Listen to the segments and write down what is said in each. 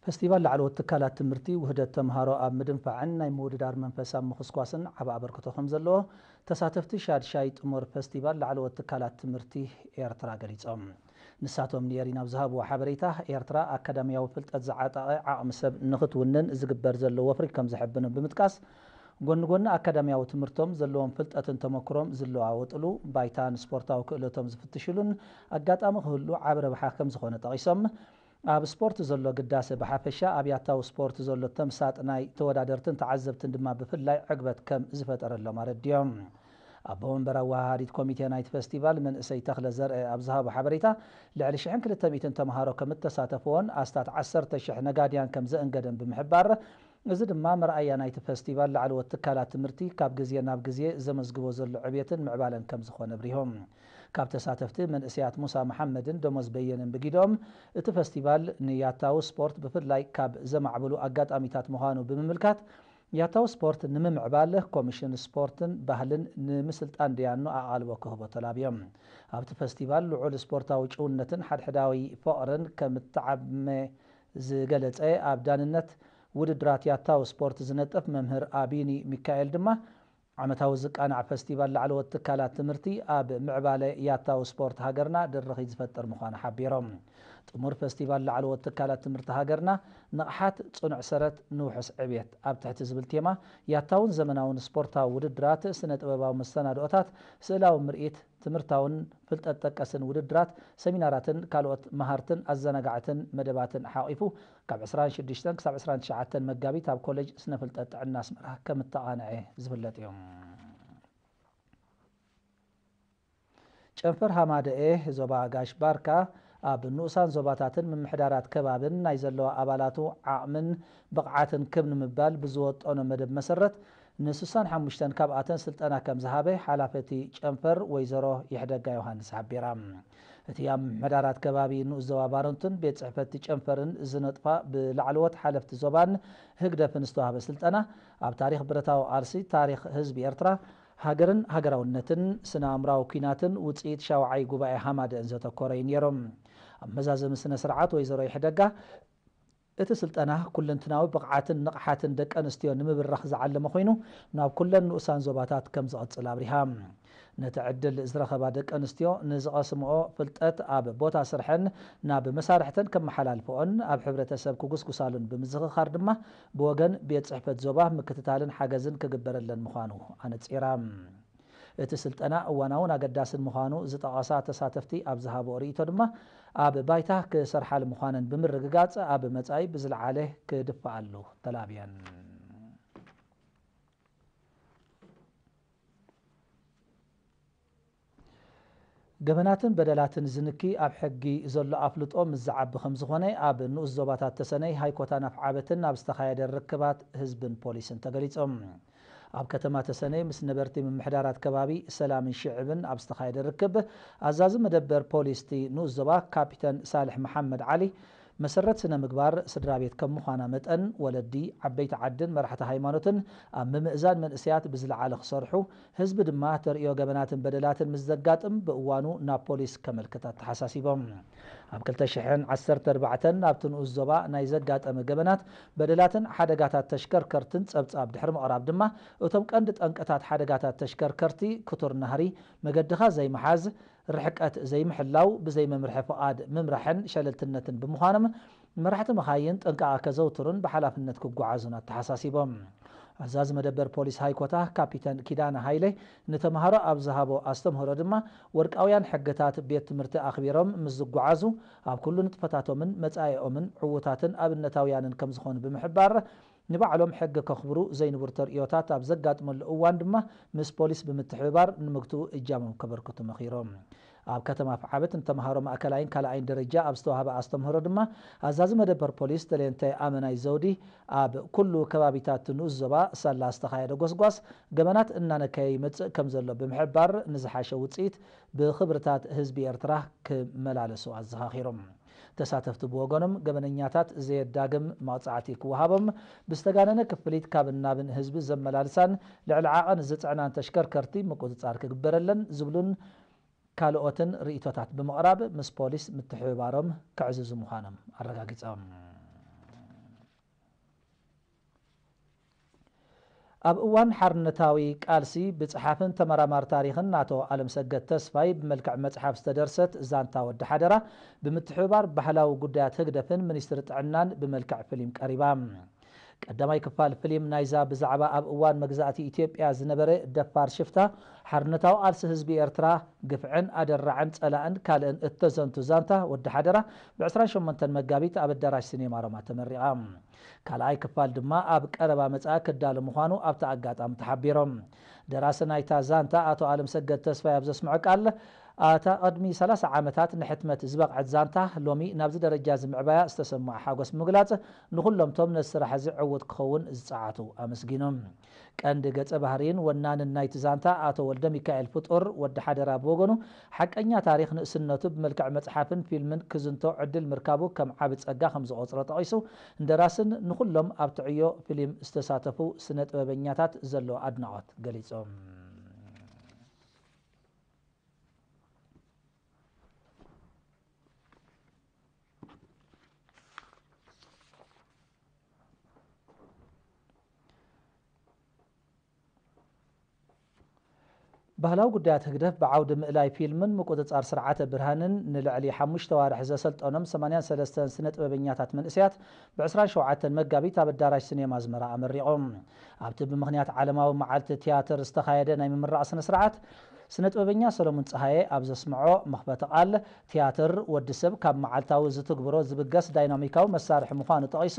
فستيفال لعلو التكالات تمرتي وهدت تمهارو أب مدنفع عنا يموددار منفسا مخصقواسن عبا بركتو خمزلو تساتفتي شاد شايت أمور فستيفال لعلو التكالات تمرتي إيرترا قريت نساتهم نيرين بزهاب وحبريته إيرترا أكاديميا وفلت أتزعات عام سب نخت ونن زقبر زلو وفري كم زحبن بمتكاس قلنا أكاديميا وتمرتهم زلوهم فلت أتنتمكروم زلو عوطلو بايتان سبورتا وكألوتهم زفتشلون أقات أمخهلو عبر بحاكم زخونة تغيسم أب سبورت زلو قداسة بحافشة أبياتاو سبورت زلو تمسات ناي تودادرتن تعذبتن دما بفلاي عقبت كم زفت أرلو مارديوم أبوهم برا هاريت كوميتي نايت فستيفال من إسي تخل زرع أبزها بحبريتا لعلي شحن كل التميتن تمهارو كم التساتفون أستات عسر تشح نقاديان كم زئن قدم بمحبار زد ما مرأي نايت فستيفال لعلو التكالات تمرتي كاب قزيه ناب قزيه زمزقبو زلو عبيتن معبالا كم زخون بريهم كاب تساتفتي من إسيات موسى محمد دموز بيين بقيدوم ات فستيفال نياتاو سبورت بفلاي كاب زمع بلو أقات أميتات مهانو بمملكات ياتاو سبورت نمم عباله كوميشن سبورتن بهلن نمسلت أنديانو أعالبو كهبو تلابيوم هابت فستيفال لعول سبورتاو جونتن حد حداوي فقرن كمتعب زقلت أبداننت ودرات ياتاو سبورت زنتف ممهر آبيني ميكائيل دما عمتاو زقانع فستيفال لعلو التكالات تمرتي أب معبالة ياتاو سبورت هاجرنا درخي زفتر مخانا حبيرهم تمر فستيفال لعلو التكالات تمرت هاجرنا نقحات صنع سرت نوحس عبيت أب تحت زبل تيما ياتاون زمناون سبورتا ودرات سنة أباباو مستندوتات سئلاو مرئيت تمرتاون فلت التكاسن ودرات سميناراتن كالوت مهارتن الزنقعتن مدباتن حاقفو كاب 26 كساب 29 مقابيت اب كوليج سنفلت الناس مراه كم التقانعي زبلت يوم ጨንፈር ሃማደኤ ዞባ ጋሽ ባርካ ኣብ ንኡሳን ዞባታትን ምምሕዳራት ከባብን ናይ ዘለዋ ኣባላቱ ዓቕምን ብቕዓትን ክብ ንምባል ብዝወጠኖ መደብ መሰረት ን65 ካብኣተን ስልጠና ከም ዝሃበ ሓላፈቲ ጨንፈር ወይዘሮ ይሕደጋ ዮሃንስ ሓቢራ እቲ ኣብ ምምሕዳራት ከባቢ ንኡስ ዞባ ባሮንቱን ቤት ጽሕፈት ጨንፈርን ዝነጥፋ ብላዕለዎት ሓለፍቲ ዞባን ህግደፍን ዝተዋሃበ ስልጠና ኣብ ታሪክ ብረታዊ ቃልሲ ታሪክ ህዝቢ ኤርትራ هاجرن هاجراونتن سنامراو كيناتن وصيت شاوعي غباي حماد انزتكوري نيروم مزازم سنه سرعات ويزرو يحدقا እቲ ስልጠና ኩለንትናዊ ብቕዓትን ንቕሓትን ደቂ ኣንስትዮ ንምብራኽ ዝዓለመ ኮይኑ ናብ ኩለን ንኡሳን ዞባታት ከም ዝቐፅል ኣብሪሃ ነቲ ዕድል ዝረኸባ ደቂ ኣንስትዮ ንዝቐስምኦ ፍልጠት ኣብ ቦታ ስርሐን ናብ መሳርሕተን ከመሓላልፍኦን ኣብ ሕብረተሰብ ክጉስጉሳሉን ብምዝኽኻር ድማ ብወገን ቤት ጽሕፈት ዞባ ምክትታልን ሓገዝን ክግበረለን ምዃኑ ኣነፂራ እቲ ስልጠና እዋናውን ኣገዳስን ምዃኑ ዝጠቐሳ ተሳተፍቲ ኣብ ዝሃቦ ርእይቶ ድማ ኣብ ባይታ ክሰርሓል ምዃነን ብምርግጋጽ ኣብ መጻኢ ብዝለዓለ ክድፋኣሉ ተላብየን ገበናትን በደላትን ዝንኪ ኣብ ሕጊ ዘሎ ኣፍልጦ ምዝዓቢ ከም ዝኾነ ኣብ ንኡስ ዞባታት ተሰነይ ሃይኮታን ኣፍዓበትን ኣብ ዝተኻየደ ርክባት ህዝብን ፖሊስን ተገሊጾም ኣብ ከተማ ተሰነይ ምስ ነበርቲ ምምሕዳራት ከባቢ ሰላምን ሽዕብን ኣብ ዝተኻየደ ርክብ ኣዛዚ መደበር ፖሊስቲ ንኡስ ዞባ ካፒተን ሳልሕ መሐመድ ዓሊ መሰረት ስነ ምግባር ስድራ ቤት ከም ምዃና መጠን ወለዲ ዓበይቲ ዓድን መራሕቲ ሃይማኖትን ኣብ ምምእዛን መንእስያት ብዝለዓለ ክሰርሑ ህዝቢ ድማ ተርእዮ ገበናትን በደላትን ምስ ዘጋጥም ብእዋኑ ናብ ፖሊስ ከመልክታት ተሓሳሲቦም ኣብ 2014 ናብቲ ንኡስ ዞባ ናይ ዘጋጠመ ገበናት በደላትን ሓደጋታት ተሽከርከርትን ፀብፃብ ድሕሪ ምቕራብ ድማ እቶም ቀንዲ ጠንቀታት ሓደጋታት ተሽከርከርቲ ክቱር ናህሪ መገድኻ ዘይመሓዝ ርሕቀት ዘይምሕላው ብዘይ መምርሒ ፍቓድ ምምራሕን ሸለልትነትን ብምዃኖም መራሕቲ መኻይን ጥንቃቐ ከዘውትሩን ብሓላፍነት ክጓዓዙን ተሓሳሲቦም ኣዛዚ መደበር ፖሊስ ሃይኮታ ካፒተን ኪዳነ ሃይለ ንተምሃሮ ኣብ ዝሃቦ ኣስተምህሮ ድማ ወርቃውያን ሕግታት ቤት ትምህርቲ ኣኽቢሮም ምስ ዝጓዓዙ ኣብ ኩሉ ንጥፈታቶምን መጻኢኦምን ዕዉታትን ኣብነታውያንን ከም ዝኾኑ ብምሕባር ንባዕሎም ሕጊ ከኽብሩ ዘይንብሩ ተርእዮታት ኣብ ዘጋጥመሉ እዋን ድማ ምስ ፖሊስ ብምትሕብባር ንምግቱ እጃሞም ከበርክቱ መኺሮም ኣብ ከተማ ፍዓበት እንተምሃሮ ማእከላይን ካልኣይን ደረጃ ኣብ ዝተዋሃበ ኣስተምህሮ ድማ ኣዛዚ መደበር ፖሊስ ተለንተ ኣመናይ ዘውዲ ኣብ ኩሉ ከባቢታት ንኡስ ዞባ ሳላ ዝተኻየደ ጎስጓስ ገበናት እናነከየ ይመጽእ ከም ዘሎ ብምሕባር ንዝሓሸ ውፅኢት ብኽብርታት ህዝቢ ኤርትራ ክመላለሱ ኣዘኻኺሮም ተሳተፍቲ ብወገኖም ገበነኛታት ዘየዳግም ማውጻዕቲ ክወሃቦም ብስተጋነነ ክፍሊት ካብ ናብን ህዝቢ ዘመላልሳን ልዕሊ ዓቐን ዝጽዕናን ተሽከርከርቲ ምቁፅጻር ክግበረለን ዝብሉን ካልኦትን ርእይቶታት ብምቕራብ ምስ ፖሊስ ምትሕብባሮም ክዕዝዙ ምዃኖም ኣረጋጊጾም ኣብ እዋን ሓርነታዊ ቃልሲ ብጽሓፍን ተመራማር ታሪኽን ናቶ ኣለምሰገድ ተስፋይ ብመልክዕ መጽሓፍ ዝተደርሰት ዛንታ ወዲ ሓደራ ብምትሕብባር ባህላዊ ጉዳያት ህግደፍን ሚኒስትሪ ጥዕናን ብመልክዕ ፊልም ቀሪባ ቀዳማይ ክፋል ፊልም ናይዛ ብዛዕባ ኣብ እዋን መግዛእቲ ኢትዮጵያ ዝነበረ ደፋር ሽፍታ ሓርነታዊ ቃልሲ ህዝቢ ኤርትራ ግፍዕን ኣደራዕን ጸላእን ካልእን እተዘንቱ ዛንታ ወዲ ሓደራ ብ28 መጋቢት ኣብ ኣዳራሽ ሲኔማ ሮማ ተመሪቓ ካልኣይ ክፋል ድማ ኣብ ቀረባ መጽኣ ክዳሎ ምዃኑ ኣብቲ ኣጋጣሚ ተሓቢሮም ደራሲ ናይታ ዛንታ ኣቶ ኣለምሰገድ ተስፋይ ኣብ ዘስምዖ ቃል ኣታ ቅድሚ 30 ዓመታት ንሕትመት ዝበቕዐት ዛንታ ሎሚ ናብዚ ደረጃ ዝምዕባያ ዝተሰምዐ ሓጎስ ምግላጽ ንኹሎምቶም ነዚ ስራሕ እዚ ዕውት ክኸውን ዝፀዓቱ ኣመስጊኖም ቀንዲ ገጸ ባህሪን ወናንን ናይቲ ዛንታ ኣቶ ወልደ ሚካኤል ፍጡር ወዲ ሓደራ ብወገኑ ሓቀኛ ታሪክ ንእስነቱ ብመልክዕ መጽሓፍን ፊልምን ክዝንቶ ዕድል ምርካቡ ከም ዓብ ጸጋ ከም ዝቆጽሮ ጠቒሱ እንደራስን ንኹሎም ኣብ ትዕዮ ፊልም ዝተሳተፉ ስነ ጥበበኛታት ዘለዎ ኣድናቖት ገሊጾም ባህላዊ ጉዳያት ህግደፍ ብዓውዲ ምእላይ ፊልምን ምቁፅጻር ስርዓተ ብርሃንን ንልዕሊ 5 ዋርሕ ዘሰልጠኖም 83 ስነ ጥበበኛታት መንእስያት ብ27 መጋቢት ኣብ ኣዳራሽ ሲኔማ ኣዝመራ ኣመሪቖም ኣብቲ ብምኽንያት ዓለማዊ መዓልቲ ቲያትር ዝተኻየደ ናይ ምምራቕ ስነ ስርዓት ስነ ጥበበኛ ሰሎሞን ፀሃየ ኣብ ዘስምዖ መኽፈቲ ቃል ቲያትር ወዲ ሰብ ካብ መዓልታዊ ዝትግብሮ ዝብገስ ዳይናሚካዊ መሳርሒ ምዃኑ ጠቒሱ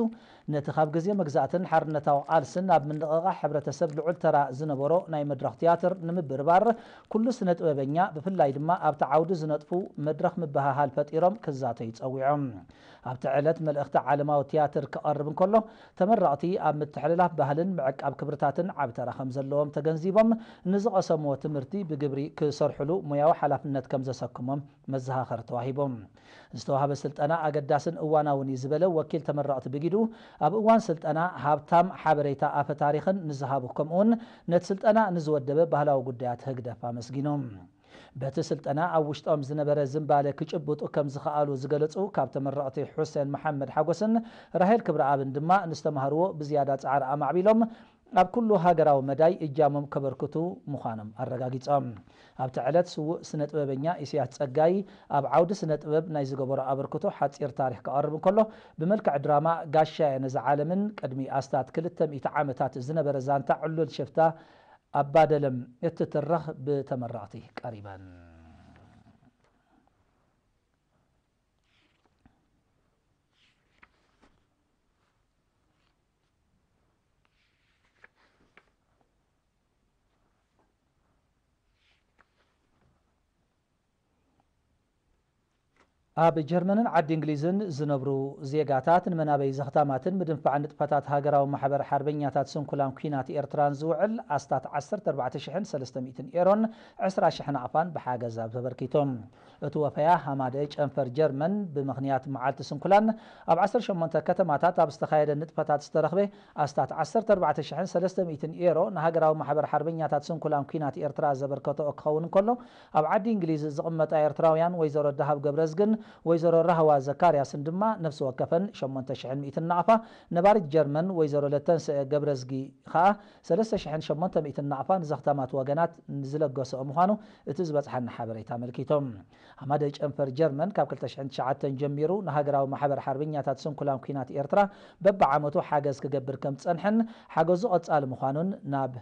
ነቲ ካብ ግዜ መግዛእትን ሓርነታዊ ቃልስን ኣብ ምንቕቓሕ ሕብረተሰብ ልዑል ተራ ዝነበሮ ናይ መድረኽ ቲያትር ንምብርባር ኩሉ ስነ ጥበበኛ ብፍላይ ድማ ኣብቲ ዓውዲ ዝነጥፉ መድረኽ ምብሃሃል ፈጢሮም ክዛተዩ ፀዊዖም ኣብቲ ዕለት መልእኽቲ ዓለማዊ ቲያትር ክቐርብ እንከሎ ተመረቕቲ ኣብ ምትሕልላፍ ባህልን ምዕቃብ ክብርታትን ዓብ ተራ ከም ዘለዎም ተገንዚቦም ንዝቐሰምዎ ትምህርቲ ብግብሪ ክሰርሕሉ ሙያዊ ሓላፍነት ከም ዘሰክሞም መዘኻኸሪ ተዋሂቦም ዝተዋሃበ ስልጠና ኣገዳስን እዋናውን እዩ ዝበለ ወኪል ተመረቕቲ ብጊዱ ኣብ እዋን ስልጠና ሃብታም ሓበሬታ ኣፈ ታሪኽን ንዝሃቡ ከምኡውን ነቲ ስልጠና ንዝወደበ ባህላዊ ጉዳያት ህግደፍ ኣመስጊኖም በቲ ስልጠና ኣብ ውሽጦም ዝነበረ ዝምባለ ክጭብጡ ከም ዝኽኣሉ ዝገለጹ ካብ ተመረቕቲ ሑሴን መሐመድ ሓጎስን ራሄል ክብረኣብን ድማ ንዝተማሃርዎ ብዝያዳ ጻዕሪ ኣማዕቢሎም ኣብ ኩሉ ሃገራዊ መዳይ እጃሞም ከበርክቱ ምዃኖም ኣረጋጊጾም ኣብቲ ዕለት ስውእ ስነ ጥበበኛ ኢሳያስ ጸጋይ ኣብ ዓውዲ ስነ ጥበብ ናይ ዝገበሮ ኣበርክቶ ሓፂር ታሪክ ክቐርብ እንከሎ ብመልክዕ ድራማ ጋሻየ ነዚ ዓለምን ቅድሚ ኣስታት 200 ዓመታት ዝነበረ ዛንታ ዕሉል ሽፍታ ኣባደለም እትትረኽ ብተመረቕቲ ቀሪበን ኣብ ጀርመንን ዓዲ እንግሊዝን ዝነብሩ ዜጋታት ንመናበይ ዘኽታማትን ምድንፋዕ ንጥፈታት ሃገራዊ ማሕበር ሓርበኛታት ስንኩላን ኩናት ኤርትራን ዝውዕል ኣስታት 14,300 ኤሮን 20,000 ኣቕፋን ብሓገዝ ኣብ ተበርኪቶም እቲ ወፈያ ሃማደ ጨንፈር ጀርመን ብምኽንያት መዓልቲ ስንኩላን ኣብ 18 ከተማታት ኣብ ዝተኻየደ ንጥፈታት ዝተረኽበ ኣስታት 14,300 ኤሮ ንሃገራዊ ማሕበር ሓርበኛታት ስንኩላን ኩናት ኤርትራ ዘበርከቶ ክኸውን እንከሎ ኣብ ዓዲ እንግሊዝ ዝቕመጣ ኤርትራውያን ወይዘሮ ዳሃብ ገብረዝግን ወይዘሮ ራህዋ ዘካርያስን ድማ ነፍሲ ወከፈን 8,100 ናቕፋ ነባሪት ጀርመን ወይዘሮ ለተንስአ ገብረዝጊ ከዓ 3,800 ናቕፋ ንዘኽተማት ወገናት ዝለገሰኦ ምዃኑ እቲ ዝበፅሐና ሓበሬታ ኣመልኪቶም ሃማደ ጨንፈር ጀርመን ካብ 2009 ጀሚሩ ንሃገራዊ ማሕበር ሓርበኛታት ስንኩላን ኩናት ኤርትራ በብዓመቱ ሓገዝ ክገብር ከም ዝፀንሐን ሓገዙ ቀጻሊ ምዃኑን ናብ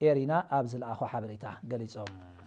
ኤሪና ኣብ ዝለኣኾ ሓበሬታ ገሊጾም